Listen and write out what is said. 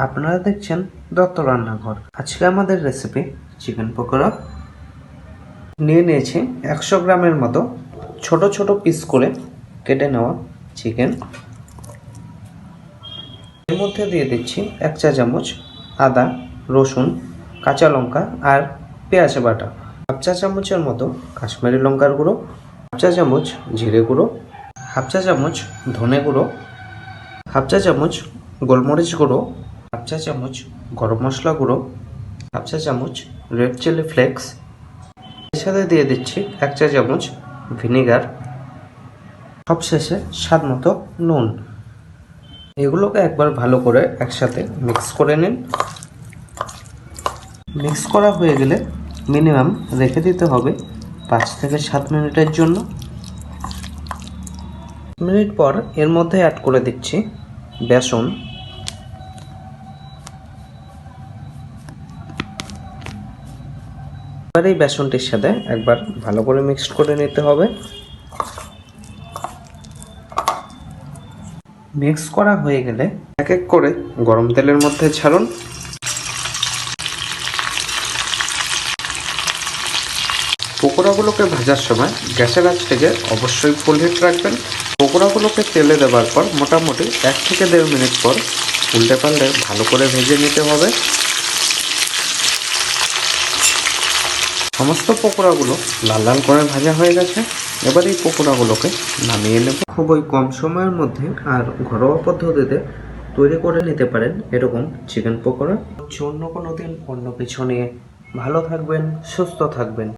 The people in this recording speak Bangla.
আপনারা দেখছেন দত্ত রান্নাঘর। আজকে আমাদের রেসিপি চিকেন পকোড়া। নিয়ে নিয়েছি 100 গ্রামের মতো ছোট ছোট পিস করে কেটে নেওয়া চিকেন। এর মধ্যে দিয়ে দিচ্ছি 1 চা চামচ আদা, রসুন, কাঁচা লঙ্কা আর পেঁয়াজ বাটা, 1/2 চা চামচের মতো কাশ্মীরি লঙ্কার গুঁড়ো, 1/2 চা চামচ জিরে গুঁড়ো, 1/2 চা চামচ ধনে গুঁড়ো, 1/2 চা চামচ গোলমরিচ গুঁড়ো, 1/2 চা চামচ গরম মশলা গুঁড়ো, 1/2 চা চামচ রেড চিলি ফ্লেক্স। এর সাথে দিয়ে দিচ্ছি 1 চা চামচ ভিনেগার, সবশেষে স্বাদ মতো নুন। এগুলোকে একবার ভালো করে একসাথে মিক্স করে নিন। মিক্স করা হয়ে গেলে মিনিমাম রেখে দিতে হবে 5 থেকে 7 মিনিটের জন্য। মিনিট পর এর মধ্যে অ্যাড করে দিচ্ছি বেসন। এবার এই বেসনটির সাথে একবার ভালো করে মিক্সড করে নিতে হবে। মিক্স করা হয়ে গেলে এক এক করে গরম তেলের মধ্যে ছাড়ুন। পকোড়াগুলোকে ভাজার সময় গ্যাসের আঁচটাকে অবশ্যই ফুল হিট রাখবেন। পকোড়াগুলোকে তেলে দেওয়ার পর মোটামুটি 1 থেকে 1.5 মিনিট পর উল্টে পাল্টে ভালো করে ভেজে নিতে হবে। সমস্ত পকোড়াগুলো লাল লাল করে ভাজা হয়ে গেছে। এবার এই পকোড়াগুলোকে নামিয়ে নেব। খুবই কম সময়ের মধ্যে আর ঘরোয়া পদ্ধতিতে তৈরি করে নিতে পারেন এরকম চিকেন পকোড়া। অন্য কোনো দিন অন্য কিছু নিয়ে। ভালো থাকবেন, সুস্থ থাকবেন।